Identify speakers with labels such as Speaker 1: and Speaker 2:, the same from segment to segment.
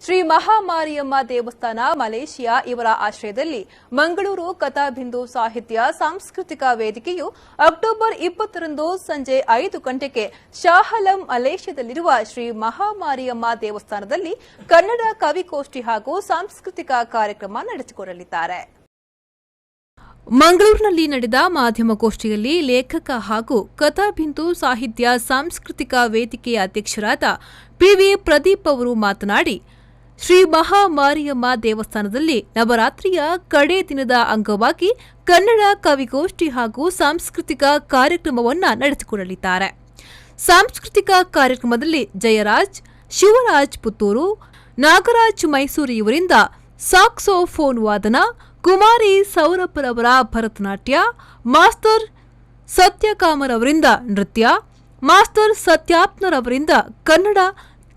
Speaker 1: ಶ್ರೀ ಮಹಾಮಾರಿಯಮ್ಮ ದೇವಸ್ಥಾನ ಮಲೇಷಿಯಾ ಇವರ ಆಶ್ರಯದಲ್ಲಿ ಮಂಗಳೂರು ಕಥಾಬಿಂದು ಸಾಹಿತ್ಯ ಸಾಂಸ್ಕೃತಿಕ ವೇದಿಕೆಯು ಅಕ್ಟೋಬರ್ 20ರಂದು ಸಂಜೆ 5 ಗಂಟೆಗೆ ಶಾಹಲಂ ಮಲೇಷಿಯಾದಲ್ಲಿರುವ ಶ್ರೀ ಮಹಾಮಾರಿಯಮ್ಮ ದೇವಸ್ಥಾನದಲ್ಲಿ ಕನ್ನಡ ಕವಿಗೋಷ್ಠಿ ಹಾಗೂ ಸಾಂಸ್ಕೃತಿಕ ಕಾರ್ಯಕ್ರಮ ನಡೆಸಿಕೊಡಲಿದ್ದಾರೆ. ಮಂಗಳೂರಿನಲ್ಲಿ ನಡೆದ ಮಾಧ್ಯಮಗೋಷ್ಠಿಯಲ್ಲಿ ಲೇಖಕ ಹಾಗೂ ಕಥಾಬಿಂದು ಸಾಹಿತ್ಯ ಸಾಂಸ್ಕೃತಿಕ ವೇದಿಕೆಯ ಅಧ್ಯಕ್ಷರಾದ ಪಿವಿ ಪ್ರದೀಪ್ ಅವರು ಮಾತನಾಡಿ, ಶ್ರೀ ಮಹಾಮಾರಿಯಮ್ಮ ದೇವಸ್ಥಾನದಲ್ಲಿ ನವರಾತ್ರಿಯ ಕಡೇ ದಿನದ ಅಂಗವಾಗಿ ಕನ್ನಡ ಕವಿಗೋಷ್ಠಿ ಹಾಗೂ ಸಾಂಸ್ಕೃತಿಕ ಕಾರ್ಯಕ್ರಮವನ್ನು ನಡೆಸಿಕೊಡಲಿದ್ದಾರೆ. ಸಾಂಸ್ಕೃತಿಕ ಕಾರ್ಯಕ್ರಮದಲ್ಲಿ ಜಯರಾಜ್, ಶಿವರಾಜ್ ಪುತ್ತೂರು, ನಾಗರಾಜ್ ಮೈಸೂರು ಇವರಿಂದ ಸಾಕ್ಸೋಫೋನ್ ವಾದನ, ಕುಮಾರಿ ಸೌರಭರವರ ಭರತನಾಟ್ಯ, ಮಾಸ್ತರ್ ಸತ್ಯಕಾಮರವರಿಂದ ನೃತ್ಯ, ಮಾಸ್ತರ್ ಸತ್ಯಾಪ್ನರವರಿಂದ ಕನ್ನಡ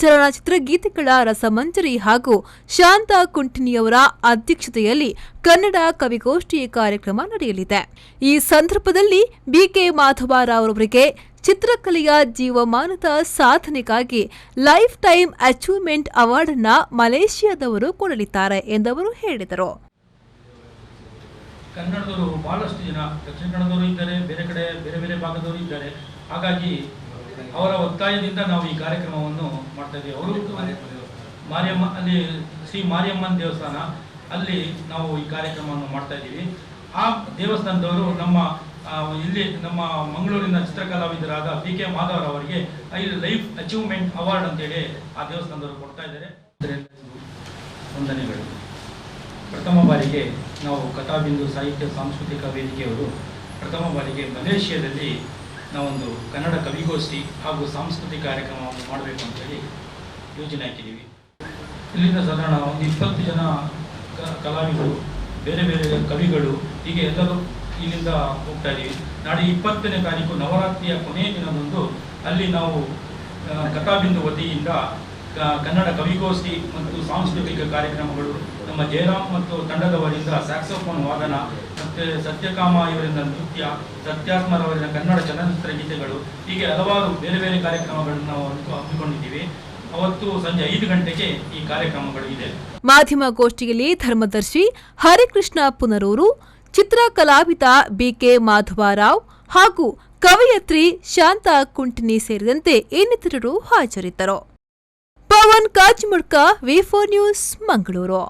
Speaker 1: ಚಲನಚಿತ್ರ ಗೀತೆಗಳ ರಸಮಂಜರಿ ಹಾಗೂ ಶಾಂತ ಕುಂಟಿನಿಯವರ ಅಧ್ಯಕ್ಷತೆಯಲ್ಲಿ ಕನ್ನಡ ಕವಿಗೋಷ್ಠಿ ಕಾರ್ಯಕ್ರಮ ನಡೆಯಲಿದೆ. ಈ ಸಂದರ್ಭದಲ್ಲಿ ಬಿಕೆ ಮಾಧವರಾವ್ ಅವರಿಗೆ ಚಿತ್ರಕಲೆಯ ಜೀವಮಾನದ ಸಾಧನೆಗಾಗಿ ಲೈಫ್ ಟೈಮ್ ಅಚೀವ್ಮೆಂಟ್ ಅವಾರ್ಡ್ ಅನ್ನು ಮಲೇಷಿಯಾದವರು ಕೊಡಲಿದ್ದಾರೆ ಎಂದವರು ಹೇಳಿದರು.
Speaker 2: ಕನ್ನಡದವರು ಬಹಳಷ್ಟು ಜನ ದಕ್ಷಿಣ ಕನ್ನಡದವರು ಇದ್ದಾರೆ, ಬೇರೆ ಕಡೆ ಬೇರೆ ಬೇರೆ ಭಾಗದವರು ಇದ್ದಾರೆ. ಹಾಗಾಗಿ ಅವರ ಒತ್ತಾಯದಿಂದ ನಾವು ಈ ಕಾರ್ಯಕ್ರಮವನ್ನು ಮಾಡ್ತಾ ಇದ್ದೀವಿ. ಅವರು ಮಾರಿಯಮ್ಮ ಅಲ್ಲಿ ಶ್ರೀ ಮಾರಿಯಮ್ಮನ ದೇವಸ್ಥಾನ ಅಲ್ಲಿ ನಾವು ಈ ಕಾರ್ಯಕ್ರಮವನ್ನು ಮಾಡ್ತಾ ಇದ್ದೀವಿ. ಆ ದೇವಸ್ಥಾನದವರು ಇಲ್ಲಿ ನಮ್ಮ ಮಂಗಳೂರಿನ ಚಿತ್ರಕಲಾವಿದರಾದ ಬಿಕೆ ಮಾಧವರಾವ್ ಅವರಿಗೆ ಲೈಫ್ ಅಚೀವ್ಮೆಂಟ್ ಅವಾರ್ಡ್ ಅಂತೇಳಿ ಆ ದೇವಸ್ಥಾನದವರು ಕೊಡ್ತಾ ಇದ್ದಾರೆ. ವಂದನೆಗಳು. ಪ್ರಥಮ ಬಾರಿಗೆ ನಾವು ಕಥಾಬಿಂದು ಸಾಹಿತ್ಯ ಸಾಂಸ್ಕೃತಿಕ ವೇದಿಕೆಯವರು ಪ್ರಥಮ ಬಾರಿಗೆ ಮಲೇಷಿಯಾದಲ್ಲಿ ನಾವೊಂದು ಕನ್ನಡ ಕವಿಗೋಷ್ಠಿ ಹಾಗೂ ಸಾಂಸ್ಕೃತಿಕ ಕಾರ್ಯಕ್ರಮವನ್ನು ಮಾಡಬೇಕು ಅಂತೇಳಿ ಯೋಜನೆ ಹಾಕಿದ್ದೀವಿ. ಇಲ್ಲಿಂದ ಸಾಧಾರಣ ಒಂದು 20 ಜನ ಕಲಾವಿದರು, ಬೇರೆ ಬೇರೆ ಕವಿಗಳು, ಹೀಗೆ ಎಲ್ಲರೂ ಇಲ್ಲಿಂದ ಹೋಗ್ತಾ ಇದ್ದೀವಿ. ನಾಳೆ 20ನೇ ತಾರೀಕು ನವರಾತ್ರಿಯ ಕೊನೆಯ ದಿನದಂದು ಅಲ್ಲಿ ನಾವು ಕಥಾಬಿಂದು ವತಿಯಿಂದ ಕನ್ನಡ ಕವಿಗೋಷ್ಠಿ ಮತ್ತು ಸಾಂಸ್ಕೃತಿಕ ಕಾರ್ಯಕ್ರಮಗಳು, ನಮ್ಮ ಜಯರಾಮ್ ಮತ್ತು ತಂಡದವರಿಂದ ಸ್ಯಾಕ್ಸೋಫೋನ್ ವಾದನ, ಮತ್ತು ಸತ್ಯಕಾಮ ಇವರಿಂದ ನೃತ್ಯ, ಸತ್ಯಾತ್ಮರವರಿಂದ ಕನ್ನಡ ಚಲನಚಿತ್ರ ಗೀತೆಗಳು, ಹೀಗೆ ಹಲವಾರು ಬೇರೆ ಬೇರೆ ಕಾರ್ಯಕ್ರಮಗಳನ್ನು ನಾವು ಹಮ್ಮಿಕೊಂಡಿದ್ದೀವಿ. ಅವತ್ತು ಸಂಜೆ 5 ಗಂಟೆಗೆ ಈ ಕಾರ್ಯಕ್ರಮಗಳು ಇದೆ.
Speaker 1: ಮಾಧ್ಯಮಗೋಷ್ಠಿಯಲ್ಲಿ ಧರ್ಮದರ್ಶಿ ಹರಿಕೃಷ್ಣ ಪುನರೂರು, ಚಿತ್ರ ಕಲಾವಿದ ಬಿಕೆ ಮಾಧವರಾವ್ ಹಾಗೂ ಕವಯತ್ರಿ ಶಾಂತ ಕುಂಟಿನಿ ಸೇರಿದಂತೆ ಇನ್ನಿತರರು ಹಾಜರಿದ್ದರು. ಪವನ್ ಕಾಜ್ಮುಡ್ಕ, ವಿ4 ನ್ಯೂಸ್, ಮಂಗಳೂರು.